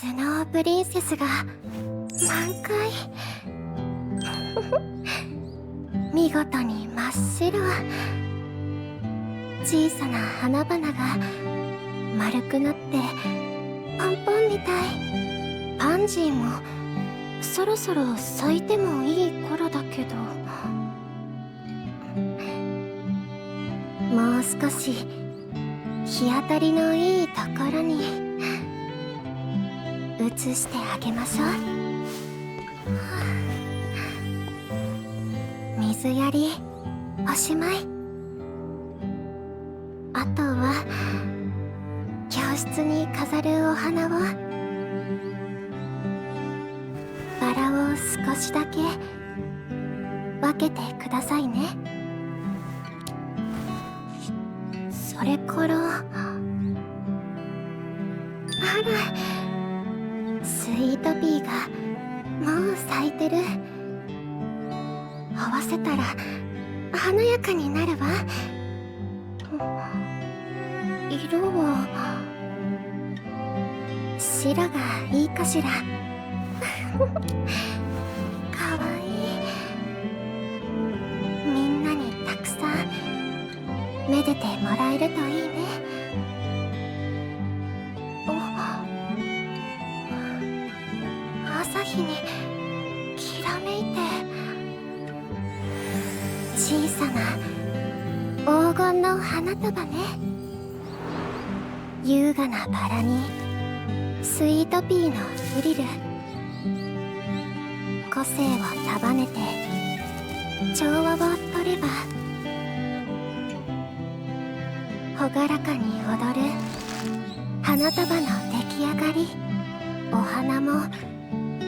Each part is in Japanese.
スノープリンセスが満開見事に真っ白。小さな花々が丸くなってポンポンみたい。パンジーもそろそろ咲いてもいい頃だけど、もう少し日当たりのいいところに移してあげましょう。水やりおしまい。あとは教室に飾るお花を、バラを少しだけ分けてくださいね。それから、あら、スイートピーがもう咲いてる。合わせたら華やかになるわ。色は白がいいかしら。かわいい。みんなにたくさんめでてもらえるといいね。朝日にきらめいて、小さな黄金の花束ね。優雅なバラにスイートピーのフリル、個性を束ねて調和を取れば、朗らかに踊る花束の出来上がり。お花も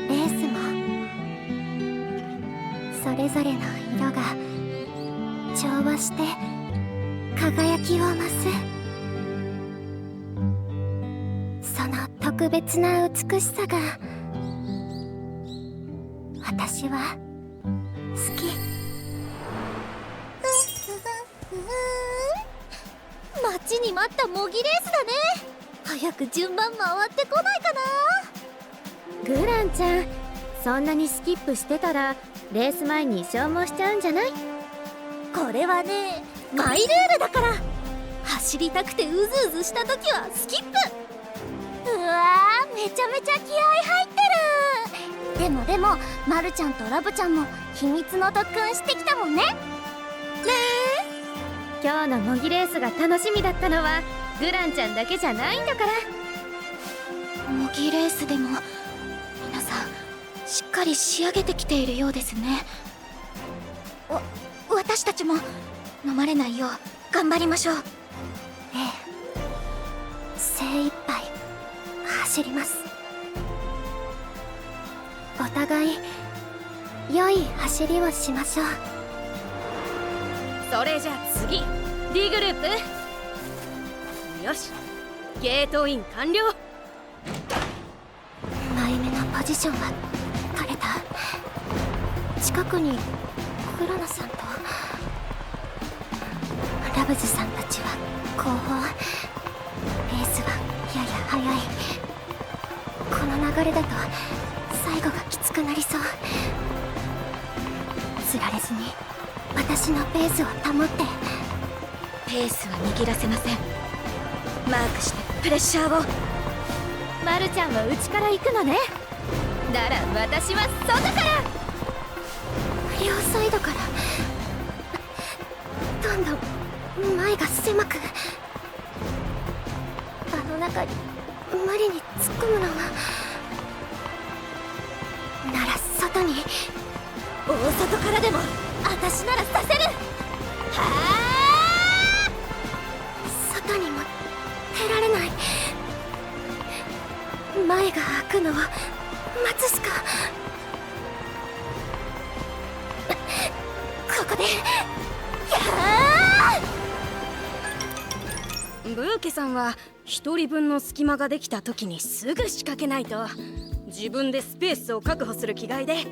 レースもそれぞれの色が調和して輝きを増す。その特別な美しさが私は好き。待ちに待った模擬レースだね。早く順番回ってこないかな。グランちゃん、そんなにスキップしてたらレース前に消耗しちゃうんじゃない？これはね、マイルールだから。走りたくてうずうずした時はスキップ。うわー、めちゃめちゃ気合入ってる。でもマルちゃんとラブちゃんも秘密の特訓してきたもんね。今日の模擬レースが楽しみだったのはグランちゃんだけじゃないんだから。模擬レースでも皆さんしっかり仕上げてきているようですね。私たちも飲まれないよう頑張りましょう。ええ、精一杯走ります。お互い良い走りをしましょう。それじゃあ次 D グループ。よし、ゲートイン完了。前目のポジションは取れた。近くにクラナさんとラブズさんたちは後方。ペースはやや速い。この流れだと最後がきつくなりそう。つられずに私のペースを保って。ペースは握らせません。マークしてプレッシャーを。マルちゃんは内から行くのね。なら私は外から。両サイドからどんどん前が狭く。あの中に無理に突っ込むのは。なら外に。大外からでも私ならさせる。はあ、外にも出られない。前が開くのを待つしか。ここでブーケさんは一人分の隙間ができた時にすぐ仕掛けないと自分でスペースを確保する気概で、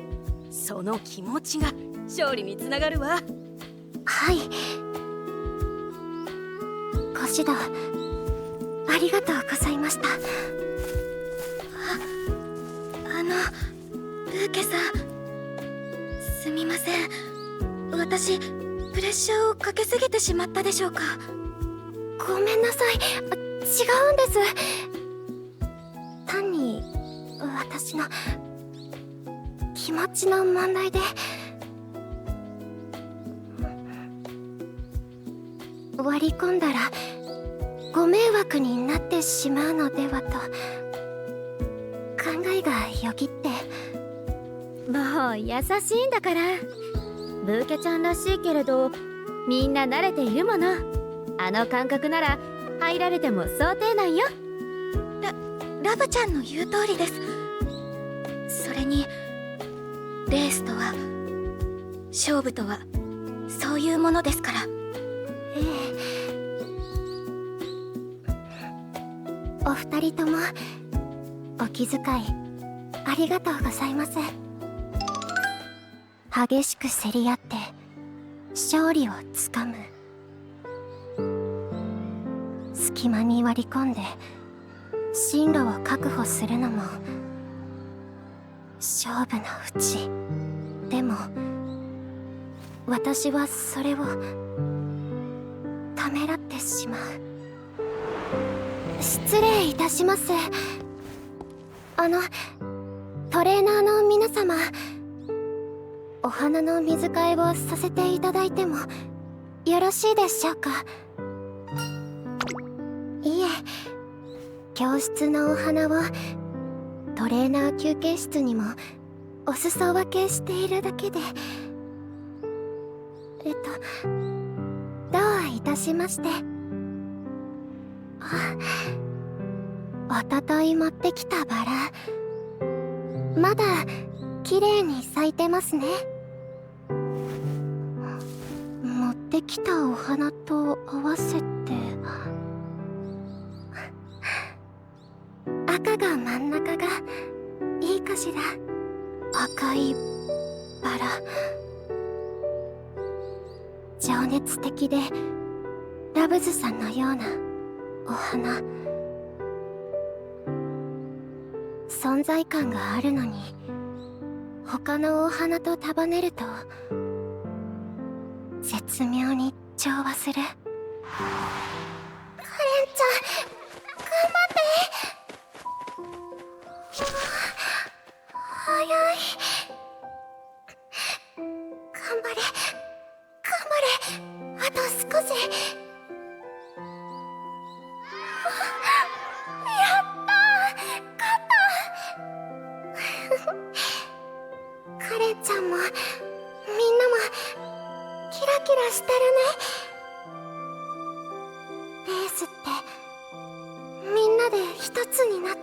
その気持ちが勝利につながるわ。はい、ご指導ありがとうございました。さ。すみません、私プレッシャーをかけすぎてしまったでしょうか。ごめんなさい。違うんです。単に私の気持ちの問題で。割り込んだらご迷惑になってしまうのではと考えがよぎって。もう優しいんだから。ブーケちゃんらしいけれど、みんな慣れているもの。あの感覚なら入られても想定内よ。ラブちゃんの言う通りです。それにレースとは、勝負とはそういうものですから。ええ、お二人ともお気遣いありがとうございます。激しく競り合って勝利をつかむ。隙間に割り込んで進路を確保するのも勝負のうち。でも私はそれをためらってしまう。失礼いたします。トレーナーの皆様、お花の水替えをさせていただいてもよろしいでしょうか。いえ、教室のお花をトレーナー休憩室にもお裾分けしているだけで。どういたしまして。おととい持ってきたバラ、まだ綺麗に咲いてますね。持ってきたお花と合わせて赤が真ん中がいいかしら。赤いバラ、情熱的でラブズさんのようなお花。存在感があるのに他のお花と束ねると絶妙に調和する。カレンちゃん、頑張って。早い。頑張れ頑張れ、あと少し。やったー、勝ったカレンちゃんもみんなもキラキラしてるね。レースってみんなで一つになって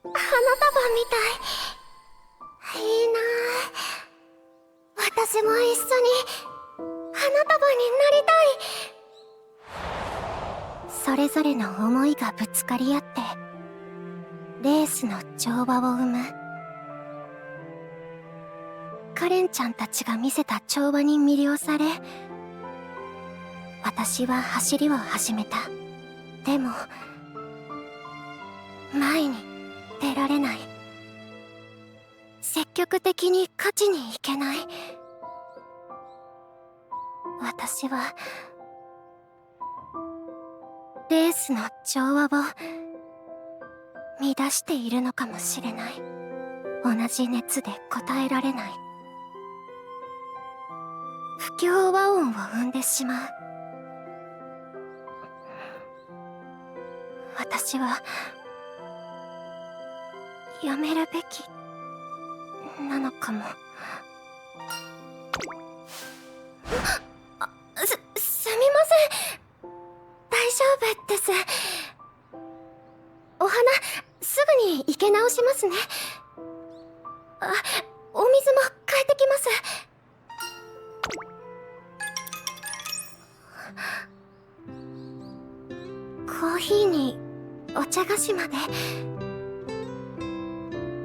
花束みたい。いいなぁ。私も一緒に花束になりたい。それぞれの思いがぶつかり合ってレースの調和を生む。カレンちゃんたちが見せた調和に魅了され、私は走りを始めた。でも前に出られない。積極的に勝ちに行けない。私はレースの調和を乱しているのかもしれない。同じ熱で応えられない。不協和音を生んでしまう。私はやめるべきなのかも。すみません。大丈夫です。お花すぐに生け直しますね。お水も変えてきます。コーヒーにお茶菓子まで。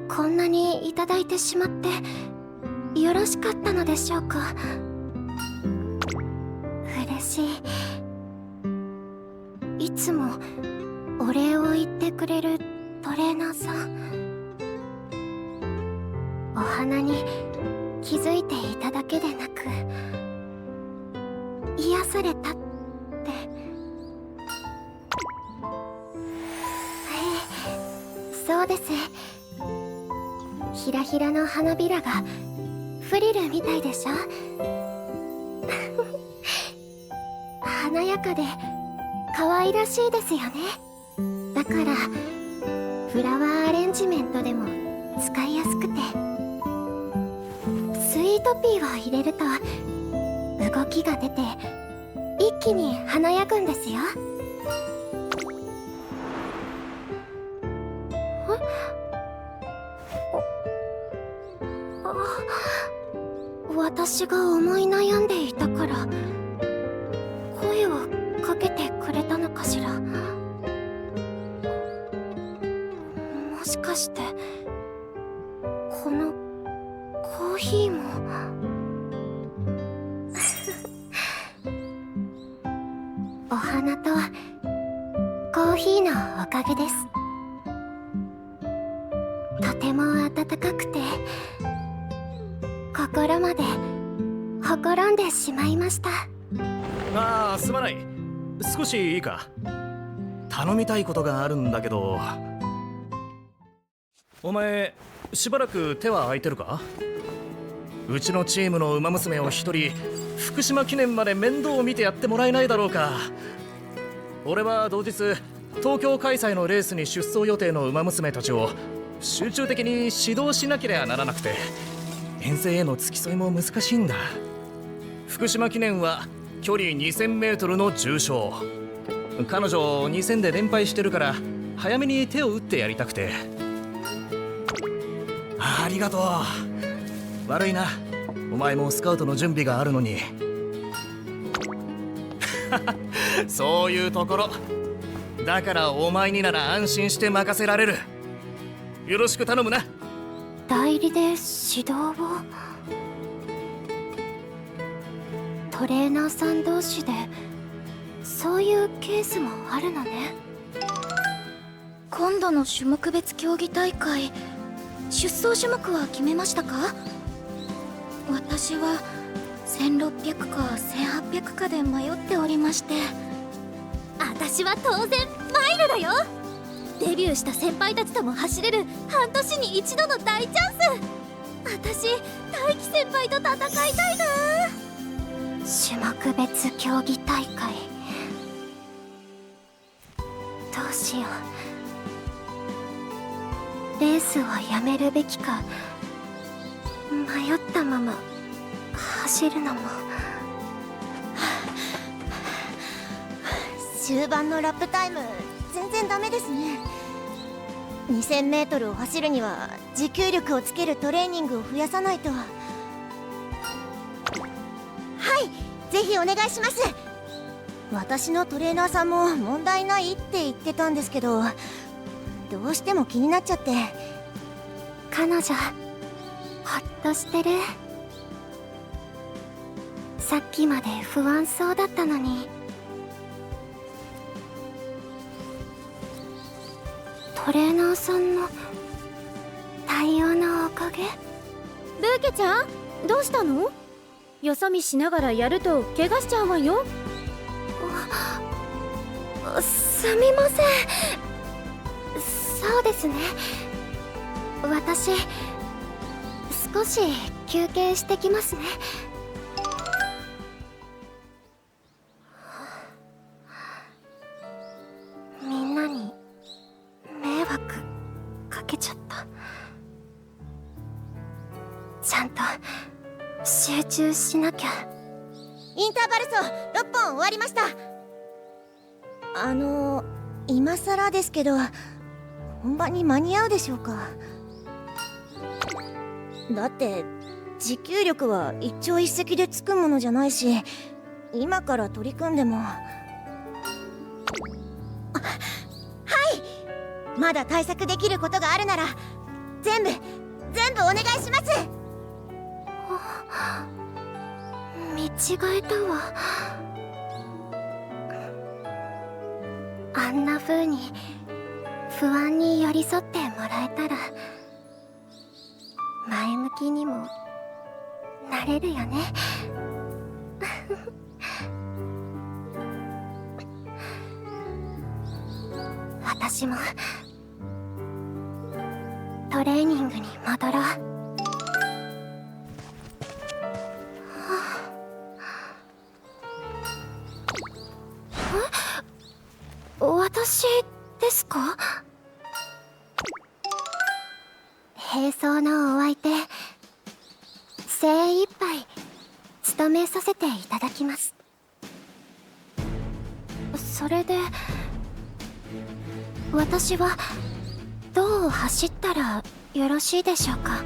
こんなにいただいてしまってよろしかったのでしょうか。嬉しい。いつもお礼を言ってくれるトレーナーさん。お花に気づいていただけでなく癒されたって。そうです。ひらひらの花びらがフリルみたいでしょ。華やかで可愛らしいですよね。だからフラワーアレンジメントでも使いやすくて、スイートピーを入れると動きが出て一気に華やぐんですよ。私が思い悩んでいたから声をかけてくれたのかしら。もしかしてこのコーヒーもお花とコーヒーのおかげです。とても温かくて心までほころんでしまいました。ああ、すまない。少しいいか。頼みたいことがあるんだけど。お前しばらく手は空いてるか？うちのチームの馬娘を一人福島記念まで面倒を見てやってもらえないだろうか。俺は同日東京開催のレースに出走予定の馬娘たちを集中的に指導しなければならなくて、遠征への付き添いも難しいんだ。福島記念は距離 2000m の重賞。彼女2000で連敗してるから早めに手を打ってやりたくて。ありがとう。悪いな、お前もスカウトの準備があるのに。そういうところだからお前になら安心して任せられる。よろしく頼むな。代理で指導を。トレーナーさん同士でそういうケースもあるのね。今度の種目別競技大会、出走種目は決めましたか？私は1600か1800かで迷っておりまして。私は当然マイルだよ。デビューした先輩たちとも走れる半年に一度の大チャンス。私大輝先輩と戦いたいな。種目別競技大会、どうしよう。レースをやめるべきか迷ったまま走るのも。終盤のラップタイム全然ダメですね。 2000m を走るには持久力をつけるトレーニングを増やさないと。はい、ぜひお願いします。私のトレーナーさんも問題ないって言ってたんですけど、どうしても気になっちゃって。彼女ほっとしてる。さっきまで不安そうだったのに。トレーナーさんの対応のおかげ。ブーケちゃん、どうしたの？よそ見しながらやると怪我しちゃうわよ。すみません。そうですね、私少し休憩してきますね。みんなに迷惑かけちゃった。ちゃんと集中しなきゃ。インターバル走6本終わりました。今更ですけど、本番に間に合うでしょうか？だって持久力は一朝一夕でつくものじゃないし、今から取り組んでも。はい、まだ対策できることがあるなら全部お願いします。見違えたわ。あんな風に不安に寄り添ってもらえたら前向きにもなれるよね。私もトレーニングに戻ろう。私ですか？並走のお相手、精一杯務めさせていただきます。それで私はどう走ったらよろしいでしょうか？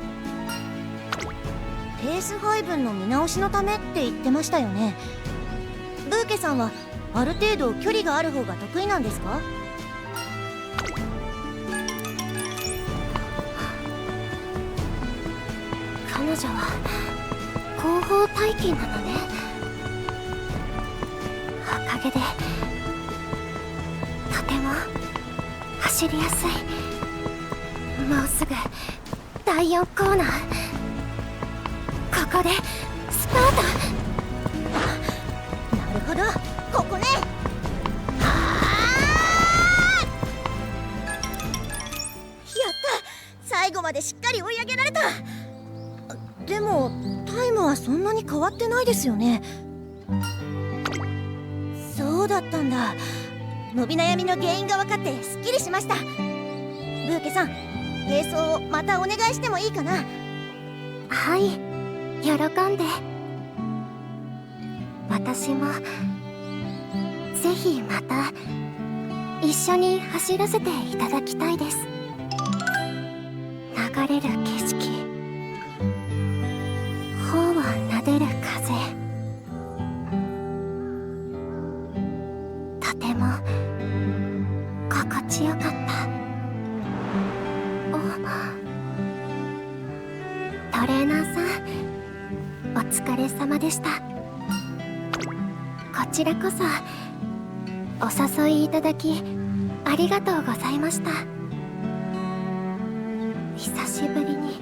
ペース配分の見直しのためって言ってましたよね。ブーケさんはある程度距離がある方が得意なんですか？彼女は後方待機なのね。おかげでとても走りやすい。もうすぐ第4コーナー。ここでスパート。なるほど、ここね。やった、最後までしっかり追い上げられた。でもタイムはそんなに変わってないですよね。そうだったんだ。伸び悩みの原因が分かってすっきりしました。ブーケさん、並走をまたお願いしてもいいかな？はい、喜んで。私もぜひまた一緒に走らせていただきたいです。流れる景色、頬を撫でる風、とても心地よかった。トレーナーさん、お疲れ様でした。こちらこそお誘いいただきありがとうございました。久しぶりに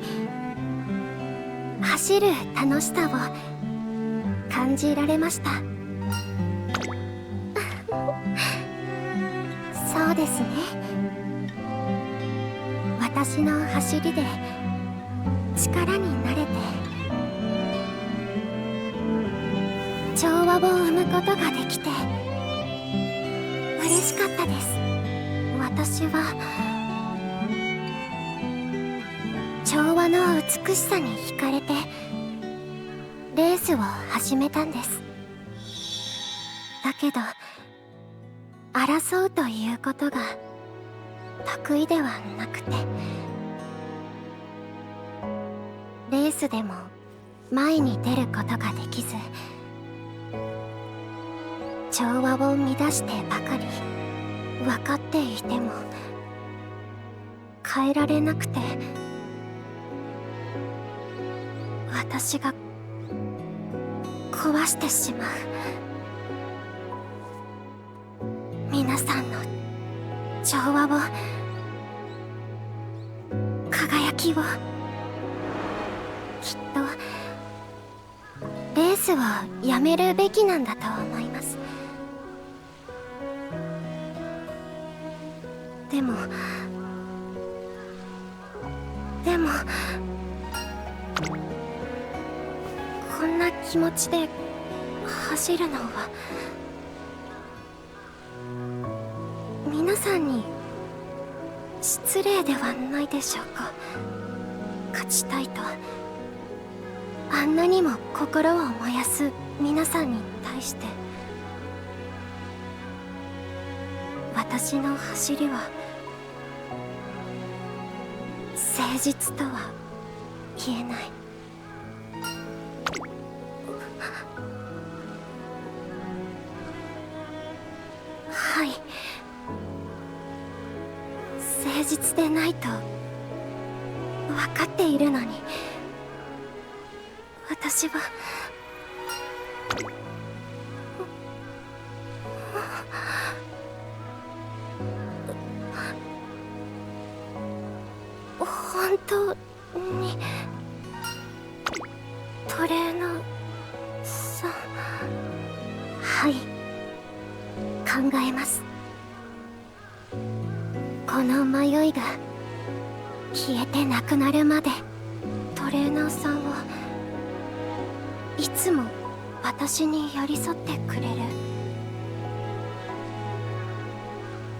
走る楽しさを感じられました。そうですね、私の走りで力になれて調和を生むことができて嬉しかったです。私は調和の美しさに惹かれてレースを始めたんです。だけど争うということが得意ではなくて、レースでも前に出ることができず、調和を乱してばかり分かっていても変えられなくて、私が壊してしまう。皆さんの調和を、輝きを、きっとレースをやめるべきなんだと思います。でもこんな気持ちで走るのは皆さんに失礼ではないでしょうか。勝ちたいとあんなにも心を燃やす皆さんに対して、私の走りは誠実とは言えない。はい、誠実でないと分かっているのに、私は本当にトレーナーさん。はい、考えます。この迷いが消えてなくなるまで、トレーナーさんはいつも私に寄り添ってくれる。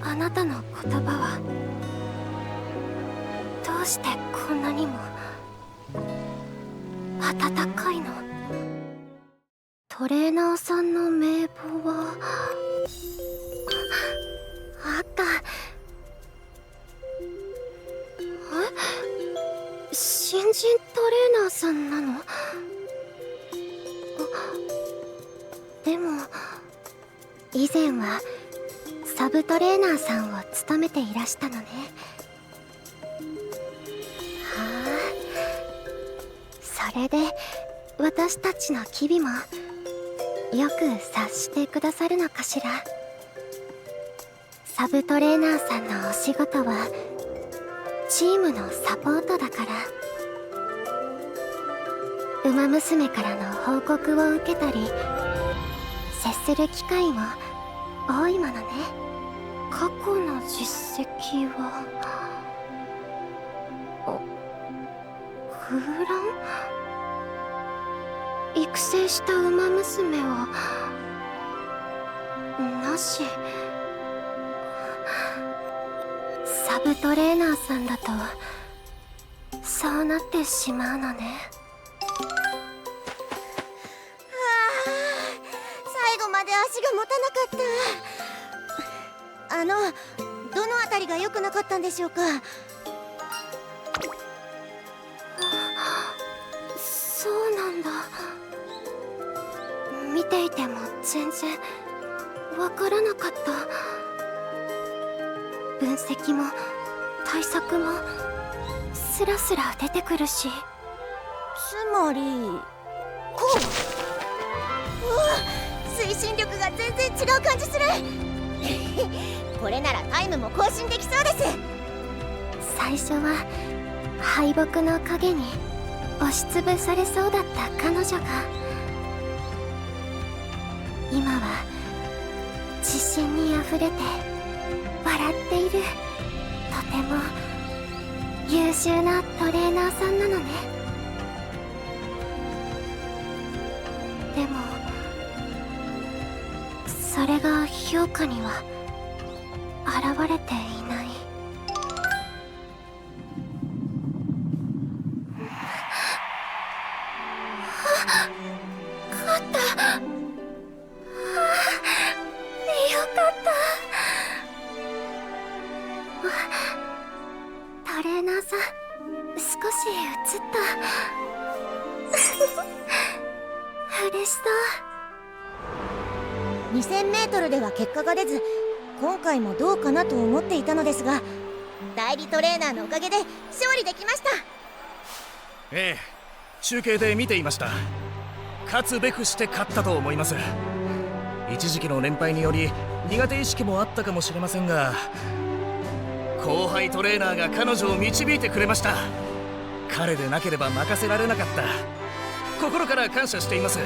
あなたの言葉はどうしてこんなにも温かいの？トレーナーさんの名簿はあった。新人トレーナーさんなの？でも以前はサブトレーナーさんを務めていらしたのね。はあ、それで私たちの機微もよく察してくださるのかしら。サブトレーナーさんのお仕事はチームのサポートだから。ウマ娘からの報告を受けたり接する機会も多いものね。過去の実績は空欄？育成したウマ娘はなし。サブトレーナーさんだとそうなってしまうのね。最後まで足が持たなかった。どのあたりが良くなかったんでしょうか？そうなんだ。見ていても全然わからなかった。分析も対策もスラスラ出てくるし。つまりこう。推進力が全然違う感じする。これならタイムも更新できそうです。最初は敗北の影に押しつぶされそうだった彼女が今は自信にあふれて笑っている。とても優秀なトレーナーさんなのね。でもそれが評価には現れていない。勝った。よかった。トレーナーさん少し映った嬉しそう。2000m では結果が出ず、今回もどうかなと思っていたのですが、代理トレーナーのおかげで勝利できました。ええ、中継で見ていました。勝つべくして勝ったと思います。一時期の連敗により苦手意識もあったかもしれませんが、後輩トレーナーが彼女を導いてくれました。彼でなければ任せられなかった。心から感謝しています。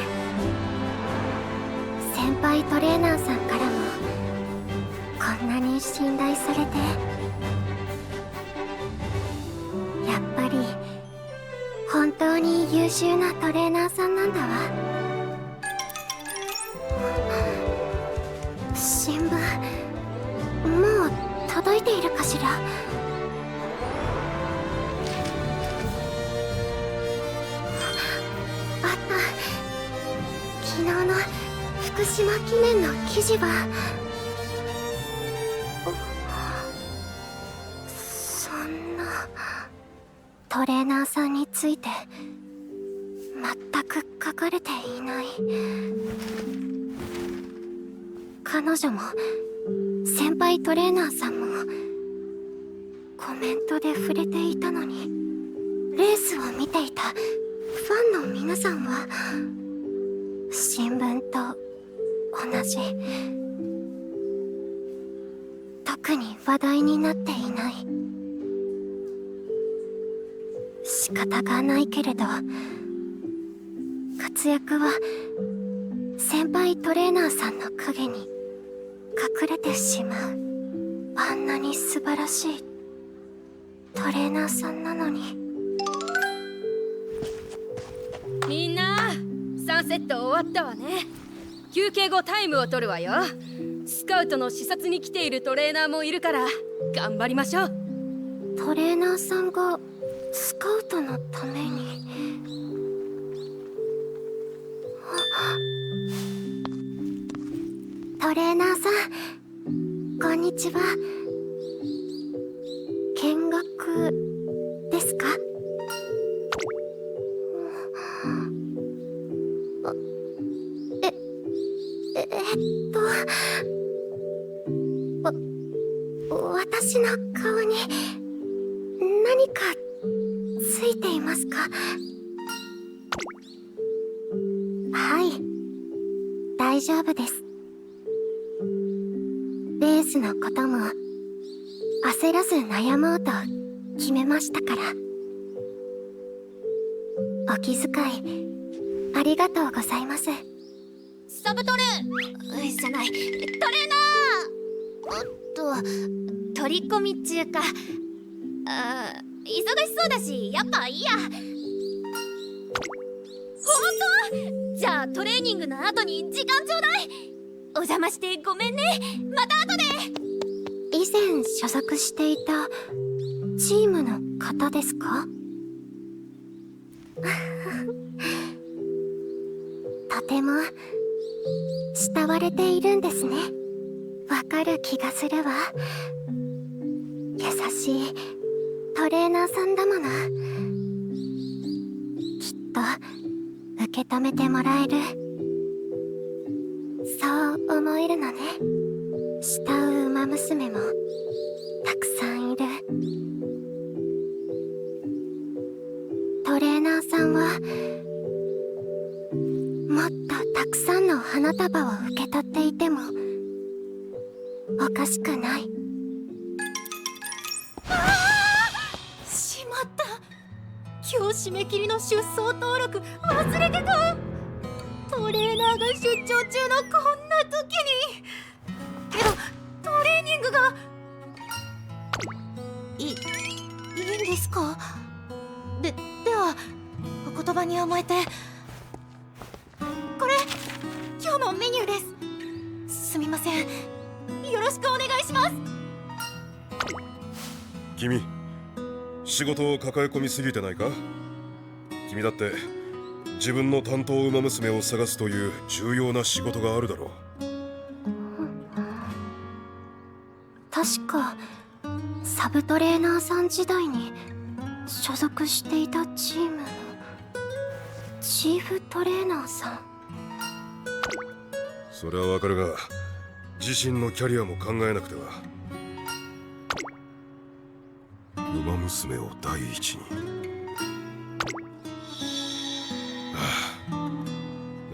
先輩トレーナーさんからもこんなに信頼されて、やっぱり本当に優秀なトレーナーさんなんだわ。新聞もう届いているかしら。あった。昨日の福島記念の記事はそんなトレーナーさんについて全く書かれていない。彼女も先輩トレーナーさんもコメントで触れていたのに、レースを見ていたファンの皆さんは新聞と同じ、特に話題になっていない。仕方がないけれど活躍は先輩トレーナーさんの影に隠れてしまう。あんなに素晴らしいトレーナーさんなのに。みんな3セット終わったわね。休憩後タイムを取るわよ。スカウトの視察に来ているトレーナーもいるから頑張りましょう。トレーナーさんがスカウトのために。トレーナーさん、こんにちは。見学ですか？私の顔に何かついていますか？はい、大丈夫です。レースのことも焦らず悩もうと決めましたから。お気遣いありがとうございます。サブトレじゃない、トレーナー。取り込みっちゅうか、忙しそうだしやっぱいいや。ほんと？じゃあトレーニングの後に時間ちょうだい。お邪魔してごめんね。また後で。以前所属していたチームの方ですか？とても慕われているんですね。わかる気がするわ。優しいトレーナーさんだもの。きっと受け止めてもらえる。そう思えるのね。慕う馬娘もたくさんいる。トレーナーさんはもっとたくさんの花束を受け取っていてもおかしくない。しまった。今日締め切りの出走登録忘れてた。トレーナーが出張中のこんな時に。けどトレーニングがいいんですか？ではお言葉に甘えて、これ今日のメニューです。すみません、よろしくお願いします。君、仕事を抱え込みすぎてないか？君だって自分の担当馬娘を探すという重要な仕事があるだろう。確かサブトレーナーさん時代に所属していたチームのチーフトレーナーさん。それはわかるが、自身のキャリアも考えなくては。馬娘を第一に。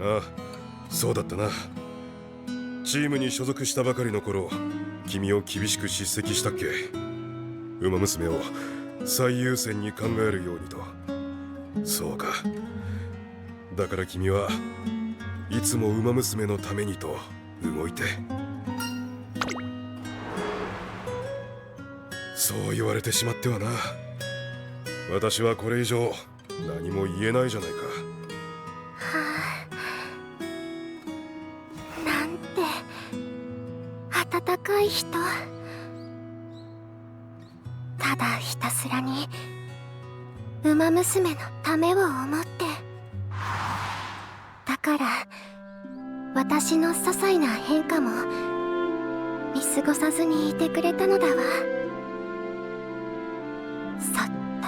ああ、そうだったな。チームに所属したばかりの頃、君を厳しく叱責したっけ？馬娘を最優先に考えるようにと。そうか。だから君はいつも馬娘のためにと動いて。そう言われてしまってはな。私はこれ以上何も言えないじゃないか。なんて温かい人。ただひたすらに馬娘のためを思って。だから私の些細な変化も見過ごさずにいてくれたのだわ。そっと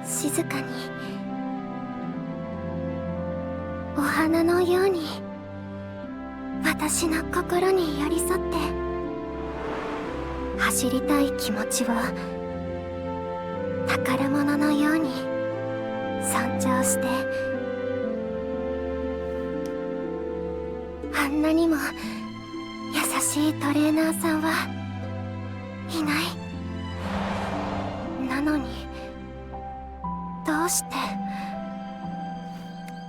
静かに、お花のように私の心に寄り添って、走りたい気持ちを宝物のように尊重して。あんなにも優しいトレーナーさんはいない。なのにどうして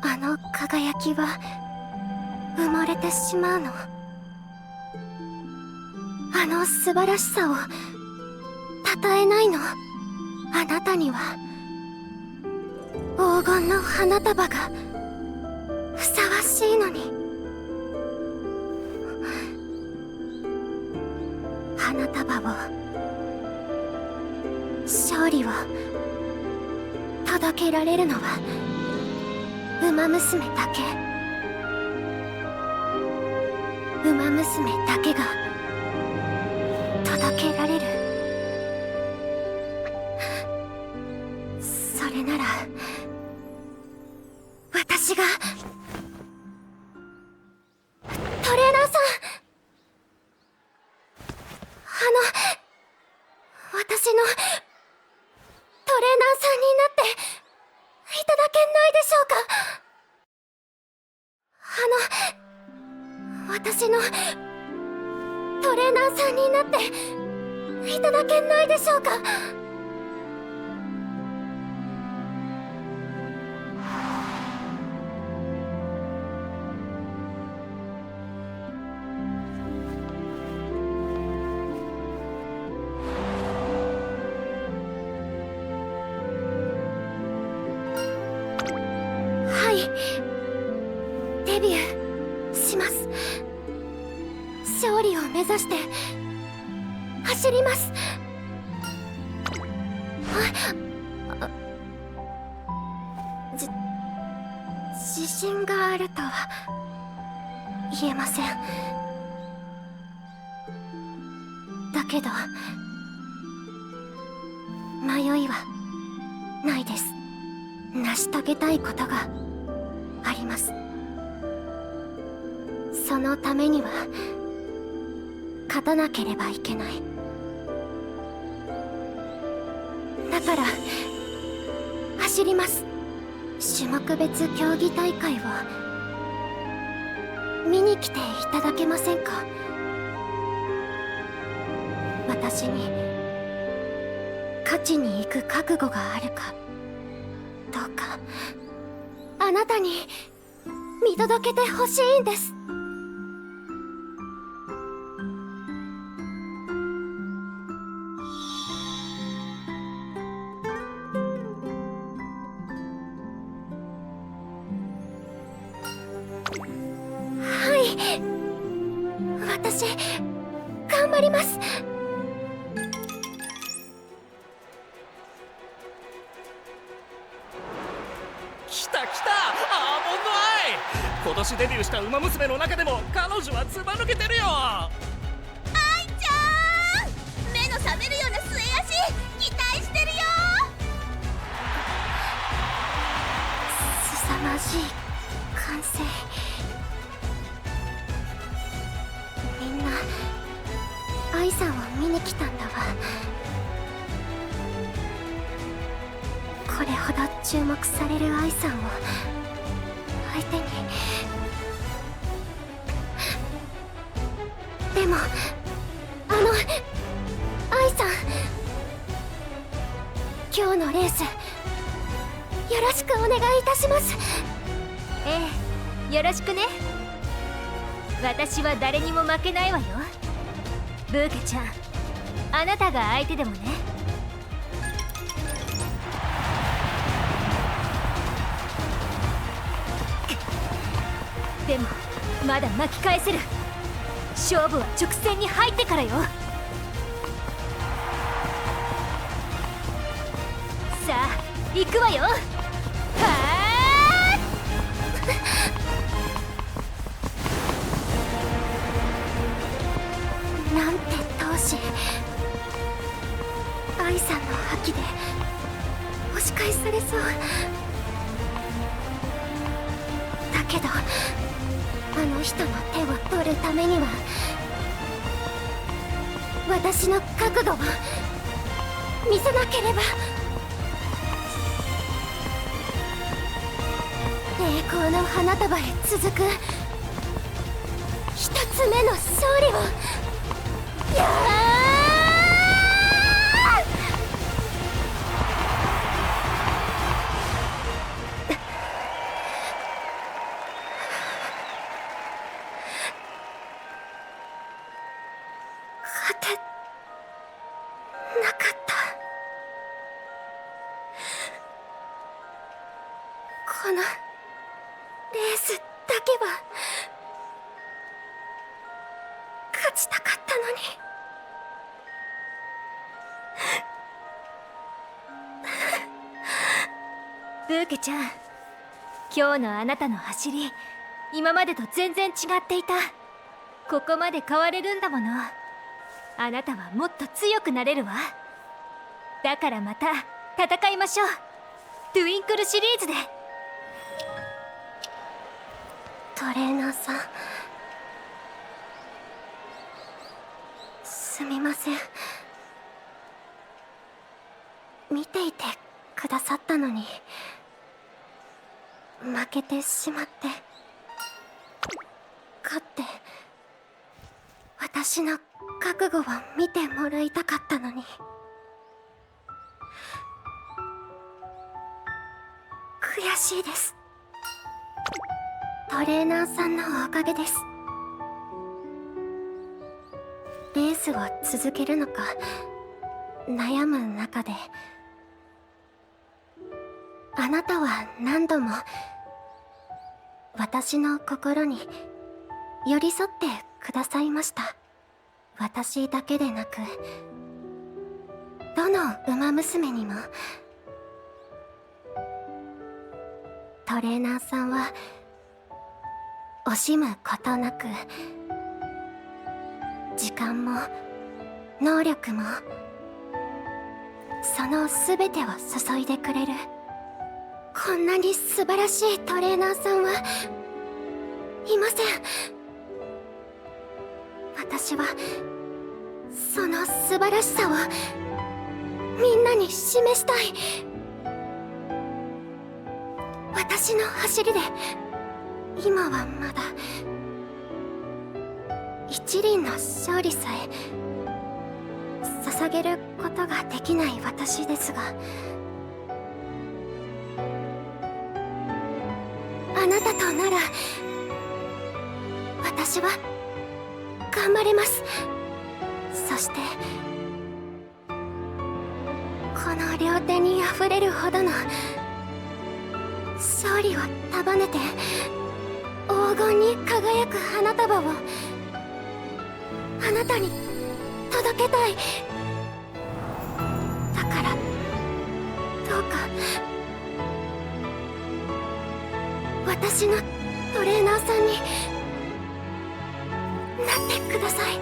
あの輝きは埋もれてしまうの。あの素晴らしさを称えないの。あなたには黄金の花束がふさわしいのに。花束を、勝利を届けられるのはウマ娘だけ。ウマ娘だけが届けられる。それなら私が。トレーナーさん、私のトレーナーさんになっていただけないでしょうか。私のトレーナーさんになっていただけないでしょうか。はい、デビューします。勝利を目指して走ります。自信があるとは言えません。だけど迷いはないです。成し遂げたいことがあります。そのためには勝たなければいけない。だから走ります。種目別競技大会を見に来ていただけませんか。私に勝ちに行く覚悟があるかどうか、あなたに見届けてほしいんです。はい、私頑張ります。来た来た、アーモンドアイ。今年デビューしたウマ娘の中でも彼女はずば抜けてるよ。愛ちゃん、目の覚めるような末脚期待してるよ。凄まじい歓声。みんな愛さんを見に来たんだわ。これほど注目される愛さんを相手に。でも愛さん、今日のレースよろしくお願いいたします。ええ、よろしくね。私は誰にも負けないわよ。ブーケちゃん、あなたが相手でもね。でもまだ巻き返せる。勝負は直線に入ってからよ。さあ行くわよ。はあ、なんて闘志。愛さんの覇気で押し返されそうだけど、あの人の手を取るためには私の覚悟を見せなければ。栄光の花束へ続く一つ目の勝利を。やこのレースだけは勝ちたかったのに。ブーケちゃん、今日のあなたの走り、今までと全然違っていた。ここまで変われるんだもの。あなたはもっと強くなれるわ。だからまた戦いましょう、トゥインクルシリーズで。トレーナーさん、すみません。見ていてくださったのに負けてしまって。勝って私の覚悟を見てもらいたかったのに。悔しいです。トレーナーさんのおかげです。レースを続けるのか悩む中で、あなたは何度も私の心に寄り添ってくださいました。私だけでなく、どの馬娘にも。トレーナーさんは惜しむことなく、時間も能力もその全てを注いでくれる。こんなに素晴らしいトレーナーさんはいません。私はその素晴らしさをみんなに示したい。私の走りで今はまだ一輪の勝利さえ捧げることができない私ですが、あなたとなら私は頑張れます。そしてこの両手にあふれるほどの勝利を束ねて黄金に輝く花束をあなたに届けたい。だからどうか私のトレーナーさんになってください。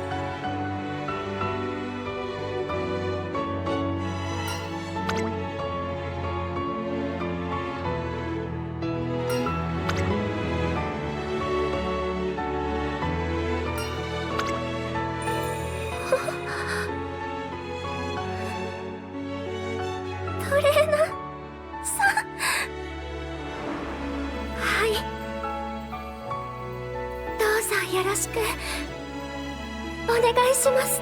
トレーナーさん、はい、どうぞよろしくお願いします。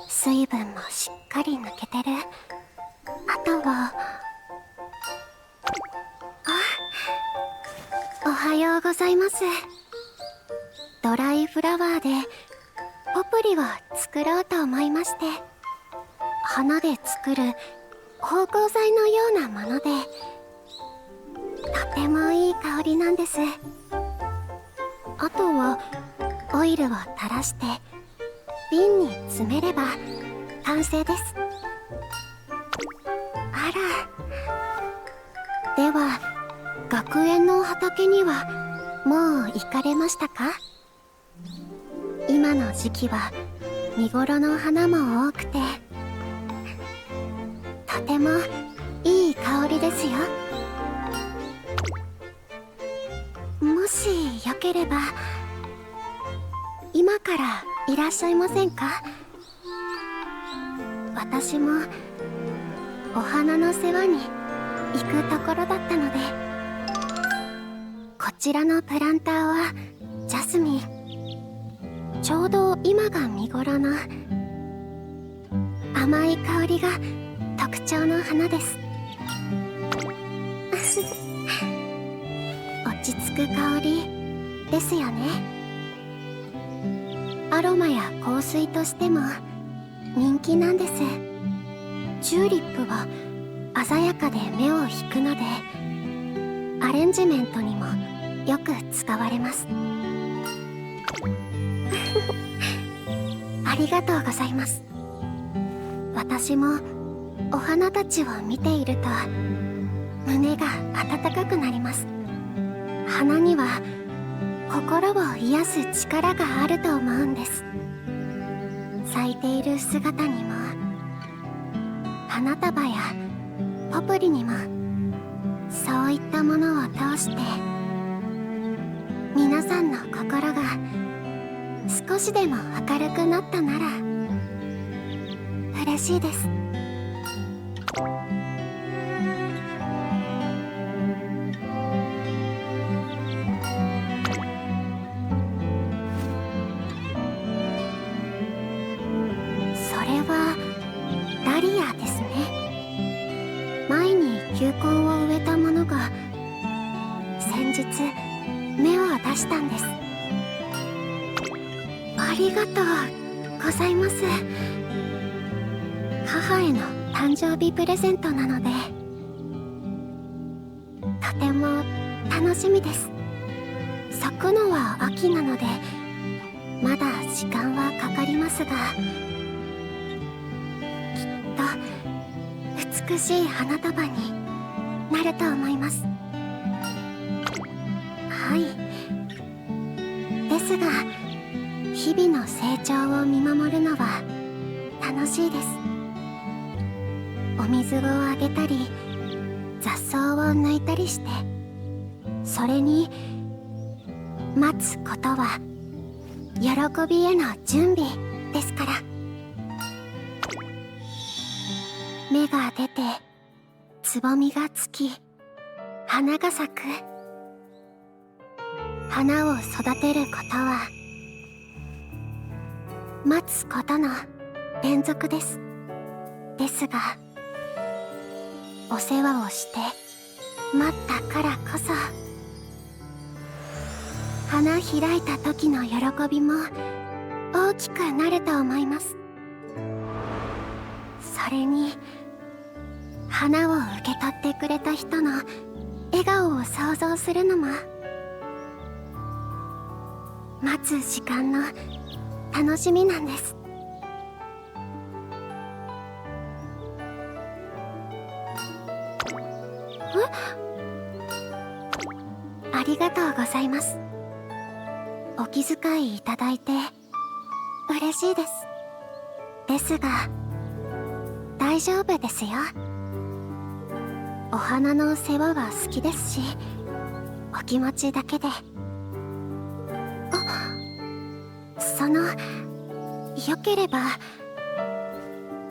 水分もしっかり抜けてる。あとはおはようございます。ドライフラワーでポプリを作ろうと思いまして、花で作る芳香剤のようなもので、とてもいい香りなんです。あとはオイルを垂らして瓶に詰めれば完成です。あら、では学園の畑にはもう行かれましたか？今の時期は見頃の花も多くて、とてもいい香りですよ。もしよければ今からいらっしゃいませんか？私もお花の世話に行くところだったので。こちらのプランターはジャスミン。ちょうど今が見頃の甘い香りが特徴の花です。落ち着く香りですよね。アロマや香水としても人気なんです。チューリップは鮮やかで目を引くので、アレンジメントにもよく使われます。ありがとうございます。私もお花たちを見ていると胸が温かくなります。花には心を癒す力があると思うんです。咲いている姿にも、花束やポプリにも、そういったものを通して皆さんの心が少しでも明るくなったなら嬉しいです。それはダリアですね。前に球根を植えたものが先日芽を出したんです。ありがとうございます。母への誕生日プレゼントなのでとても楽しみです。咲くのは秋なのでまだ時間はかかりますが、きっと美しい花束になると思います。はい。ですが日々の成長を見守るのは楽しいです。お水をあげたり雑草を抜いたりして、それに待つことは喜びへの準備ですから。芽が出てつぼみがつき花が咲く。花を育てることは待つことの連続です。ですがお世話をして待ったからこそ花開いた時の喜びも大きくなると思います。それに花を受け取ってくれた人の笑顔を想像するのも待つ時間の楽しみなんです。ありがとうございます。お気遣いいただいて嬉しいです。ですが大丈夫ですよ。お花の世話は好きですし、お気持ちだけで。よければ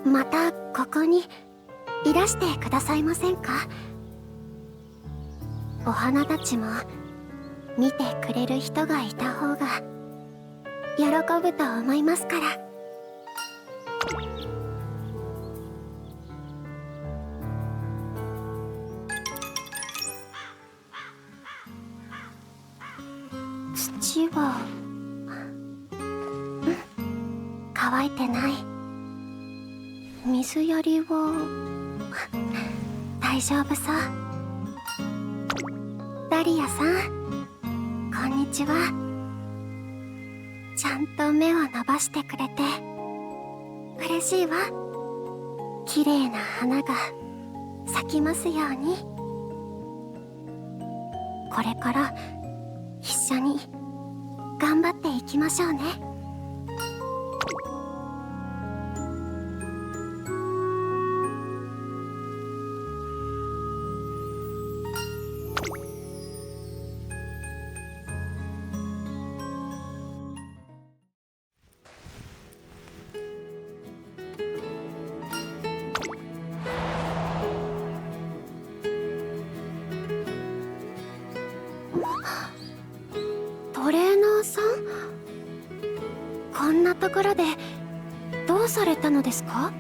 またここにいらしてくださいませんか？お花たちも見てくれる人がいた方が喜ぶと思いますから。土は乾いてない。水やりは大丈夫そう。ダリアさん、こんにちは。ちゃんと芽を伸ばしてくれて嬉しいわ。綺麗な花が咲きますように。これから一緒に頑張っていきましょうね。トレーナーさん、こんなところでどうされたのですか？まあ、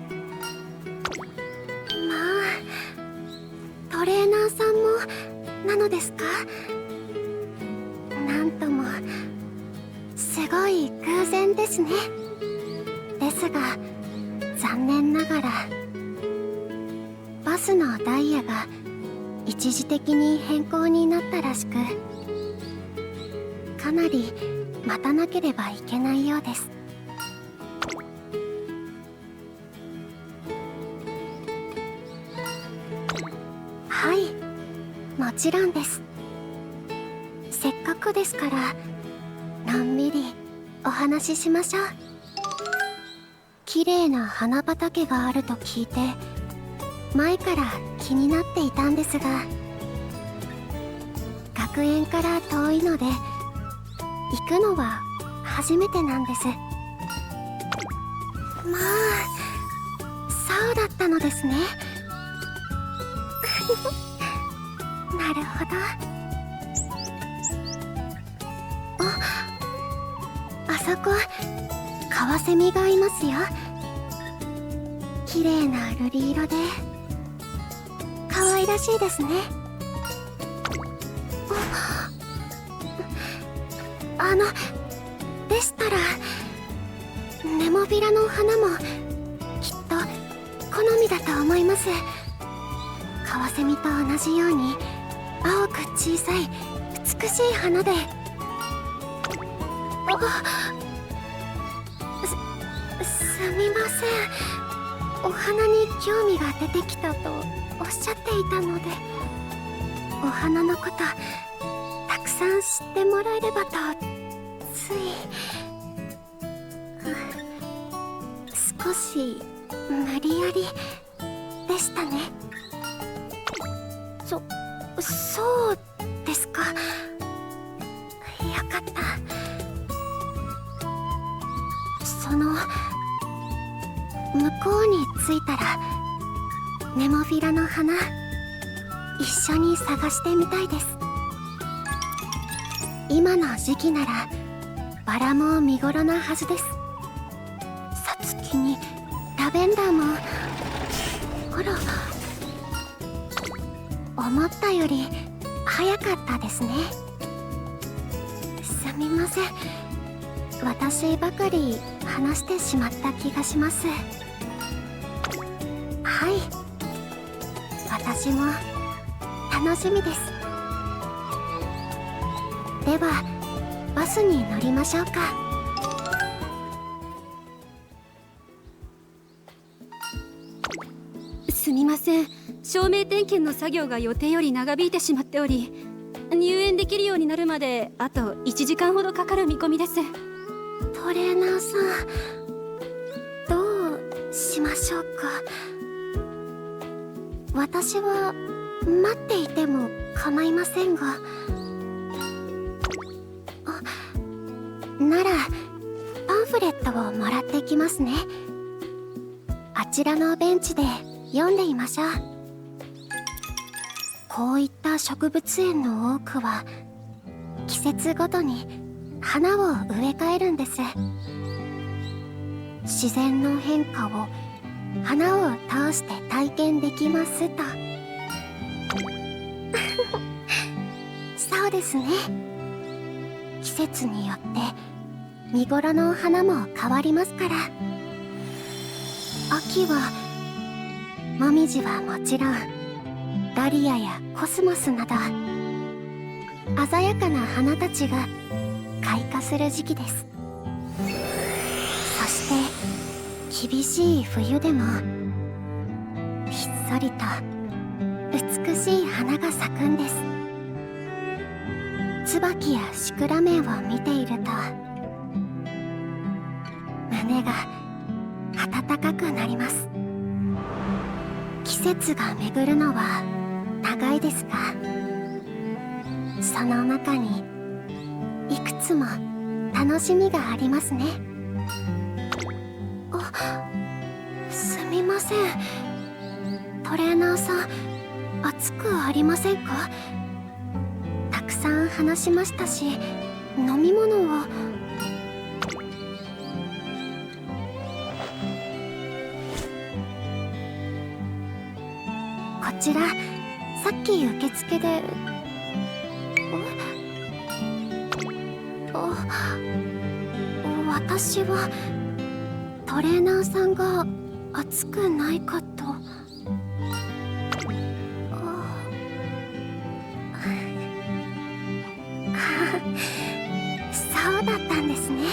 トレーナーさんもなのですか？なんとも素すごい偶然ですね。ですが残念ながらバスのダイヤが一時的に変更になったらしく、かなり待たなければいけないようです。はい、もちろんです。せっかくですからのんびりお話ししましょう。綺麗な花畑があると聞いて前から気になっていたんですが、学園から遠いので行くのは初めてなんです。まあそうだったのですね。なるほど。あそこカワセミがいますよ。綺麗な瑠璃色で可愛らしいですね。でしたらネモフィラの花もきっと好みだと思います。カワセミと同じように青く小さい美しい花で、すみません。お花に興味が出てきたとおっしゃっていたので、お花のことたくさん知ってもらえればとつい少し無理やりでしたね。そうですか。よかった。向こうに着いたらネモフィラの花一緒に探してみたいです。今の時期ならバラも見頃なはずです。さつきにラベンダーも。あら、思ったより早かったですね。すみません。私ばかり話してしまった気がします。はい、私も楽しみです。ではバスに乗りましょうか。すみません、照明点検の作業が予定より長引いてしまっており、入園できるようになるまであと1時間ほどかかる見込みです。トレーナーさん、どうしましょうか。私は待っていても構いませんが。ならパンフレットをもらってきますね。あちらのベンチで読んでいましょう。こういった植物園の多くは季節ごとに花を植え替えるんです。自然の変化を花を通して体験できますと。そうですね。季節によって見頃の花も変わりますから。秋はモミジはもちろんダリアやコスモスなど鮮やかな花たちが開花する時期です。そして厳しい冬でもひっそりと美しい花が咲くんです。椿やシクラメンを見ていると胸が温かくなります。季節が巡るのは長いですが、その中にいくつも楽しみがありますね。すみません。トレーナーさん、暑くありませんか？たくさん話しましたし、飲み物を。こちらさっき受付で。私はトレーナーさんが熱くないかと。そうだったんですね。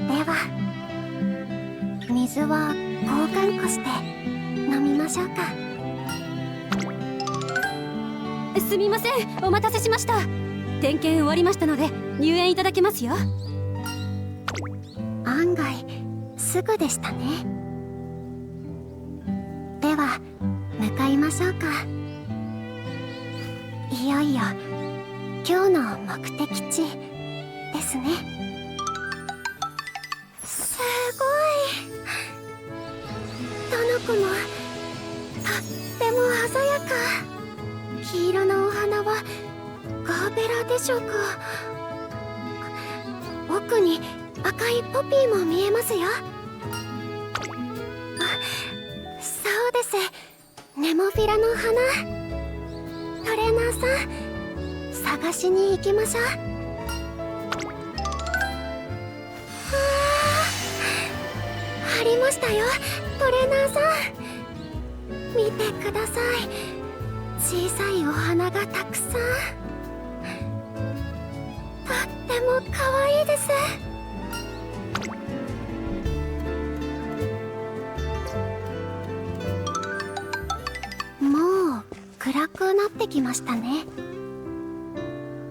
では水は交換庫して飲みましょうか。すみません、お待たせしました。点検終わりましたので入園いただけますよ。案外すぐでしたね。では向かいましょうか。いよいよ今日の目的地ですね。すごい、どの子もとっても鮮やか。黄色のお花はガーベラでしょうか。奥に赤いポピーも見えますよ。そうです、ネモフィラの花。トレーナーさん、探しに行きましょう。ありましたよ、トレーナーさん。見てください、小さいお花がたくさん。とっても可愛いです。もう暗くなってきましたね。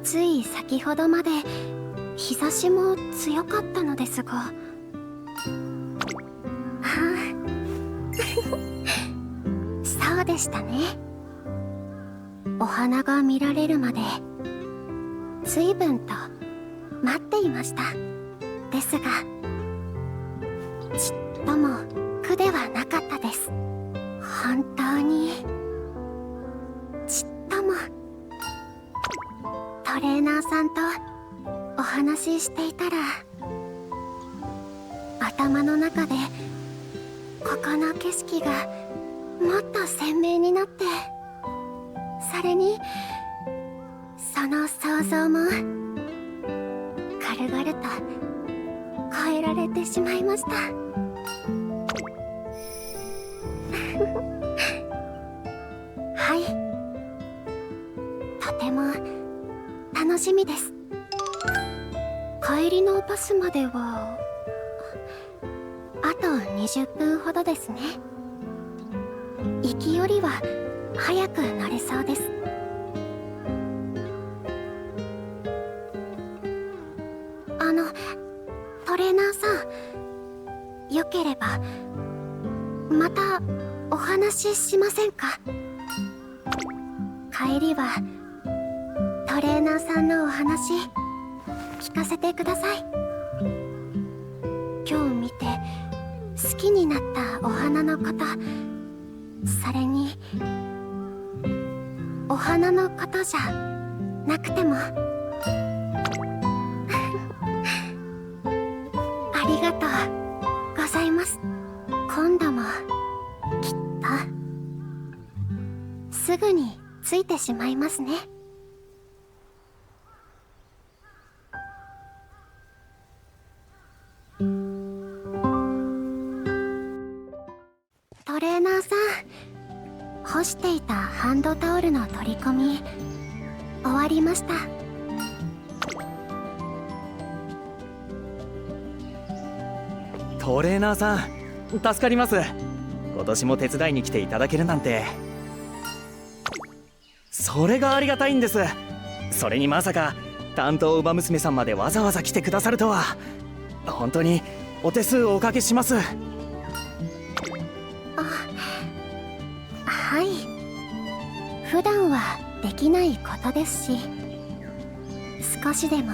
つい先ほどまで日差しも強かったのですが。そうでしたね。お花が見られるまで随分と待っていました。ですがちっとも苦ではなかったです。本当にちっとも。トレーナーさんとお話ししていたら頭の中でここの景色がもっと鮮明になって、それにその想像も軽々と超えられてしまいました。はい、とても楽しみです。帰りのバスまではあと20分ほどですね。行きよりは早く乗れそうです。トレーナーさん、よければまたお話ししませんか？帰りはトレーナーさんのお話聞かせてください。今日見て好きになったお花のこと、それにお花のことじゃなくてもありがとうございます。今度もきっとすぐについてしまいますね。トレーナーさん、干していたハンドタオルの取り込み終わりました。トレーナーさん、助かります。今年も手伝いに来ていただけるなんて。それがありがたいんです。それにまさか担当ウマ娘さんまでわざわざ来てくださるとは。本当にお手数おかけします。はい、普段はできないことですし、少しでも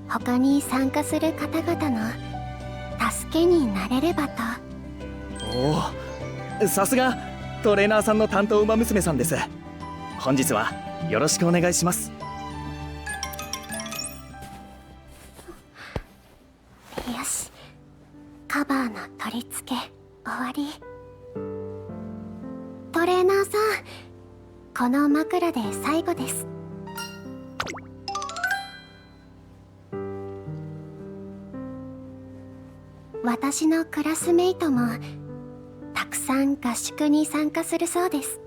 他に参加する方々の助けになれればと。おお、さすがトレーナーさんの担当ウマ娘さんです。本日はよろしくお願いします。よし、カバーの取り付け終わり。トレーナーさん、この枕で最後です。私のクラスメイトもたくさん合宿に参加するそうです。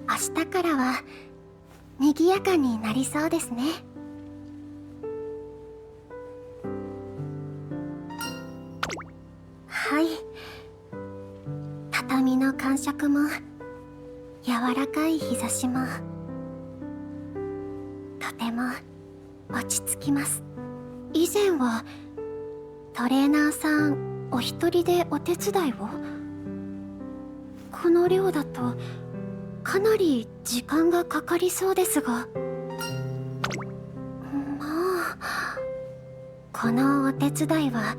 明日からは賑やかになりそうですね。はい、畳の感触も柔らかい日差しもとても落ち着きます。以前はトレーナーさんお一人でお手伝いを？この量だとかなり時間がかかりそうですが。まあ、このお手伝いは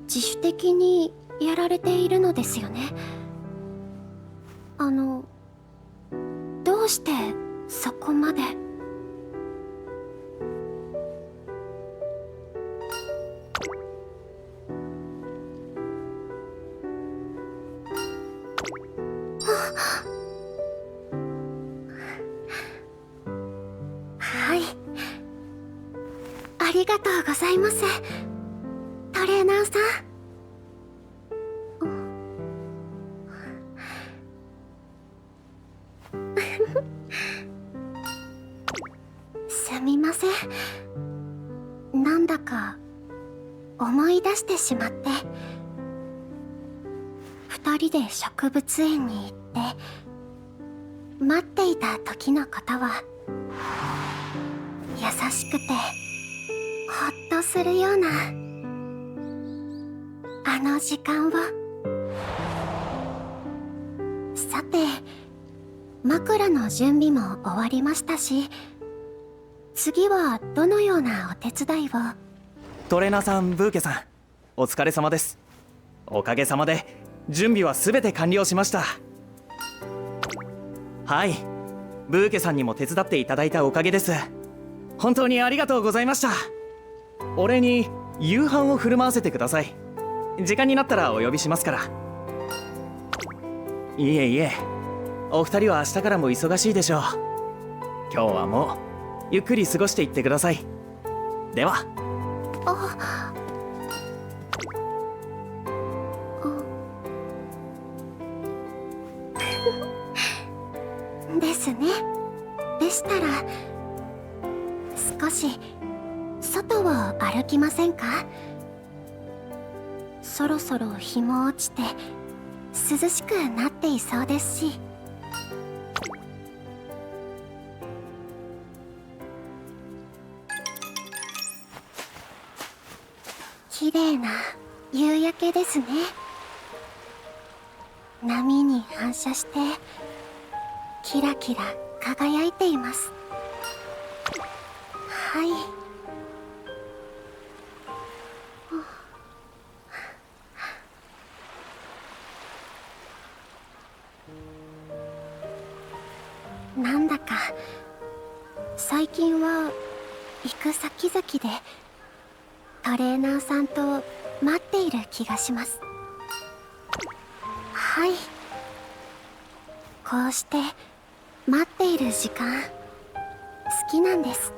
自主的にやられているのですよね。どうしてそこまで？はい、ありがとうございます、トレーナーさん。すみません、なんだか思い出してしまって。2人で植物園に行って待っていた時のことは、優しくてほっとするようなあの時間を。さて、枕の準備も終わりましたし、次はどのようなお手伝いを？トレーナーさん、ブーケさん、お疲れ様です。おかげさまで準備は全て完了しました。はい、ブーケさんにも手伝っていただいたおかげです。本当にありがとうございました。お礼に夕飯を振る舞わせてください。時間になったらお呼びしますから。いえいえ、お二人は明日からも忙しいでしょう。今日はもうゆっくり過ごしていってください。では。ですね。でしたら少し外を歩きませんか？そろそろ日も落ちて涼しくなっていそうですし。綺麗な夕焼けですね。波に反射してキラキラ輝いています。はい。なんだか最近は行く先々でトレーナーさんと待っている気がします。はい、こうして待っている時間好きなんです。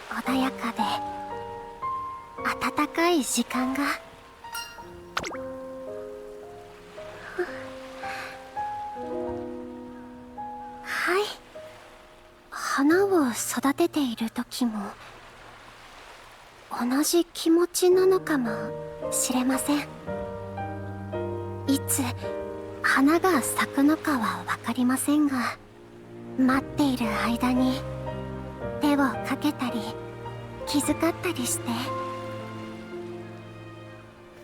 穏やかで温かい時間が。はい、花を育てている時も同じ気持ちなのかもしれません。いつ花が咲くのかは分かりませんが、待っている間に手をかけたり気遣ったりして、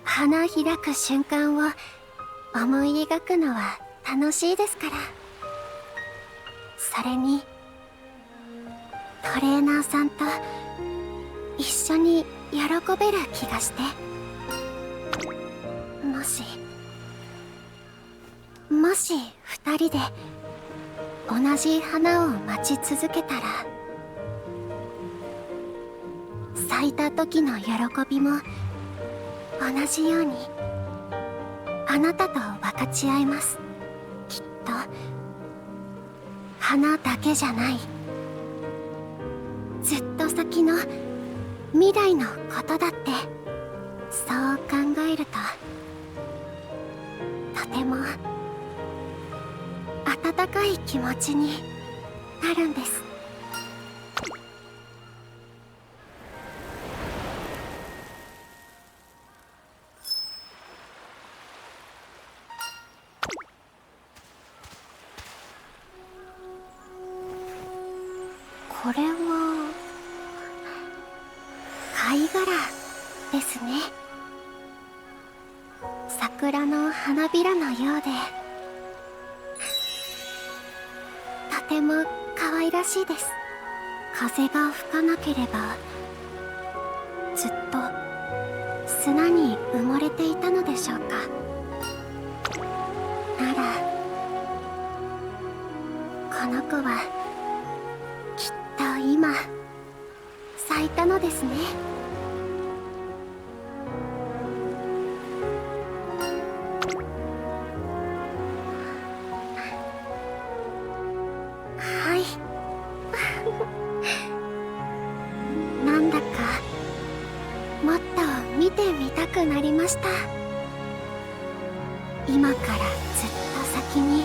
花開く瞬間を思い描くのは楽しいですから。それにトレーナーさんと一緒に喜べる気がして、もし二人で同じ花を待ち続けたら、咲いた時の喜びも同じようにあなたと分かち合います。きと花だけじゃない、ずっと先の未来のことだって、そう考えるととても温かい気持ちになるんです。これは貝殻ですね。桜の花びらのようでとても可愛らしいです。風が吹かなければずっと砂に埋もれていたのでしょうか。ならこの子はきっと今咲いたのですね。はいなんだかもっと見てみたくなりました。今からずっと先に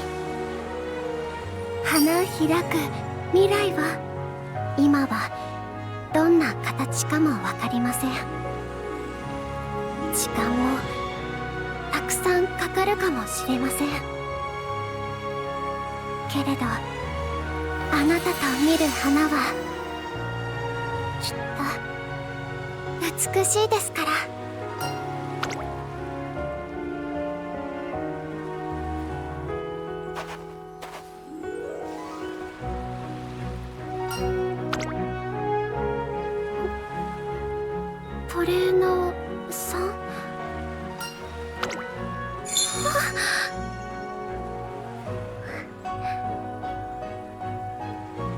花開く未来は、今はどんな形かもわかりません。時間もたくさんかかるかもしれませんけれど、あなたと見る花はきっと美しいですから。トレーナーさん、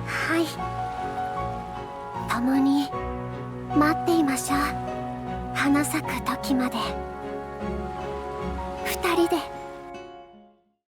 はい、共に待っていましょう。花咲く時まで2人で。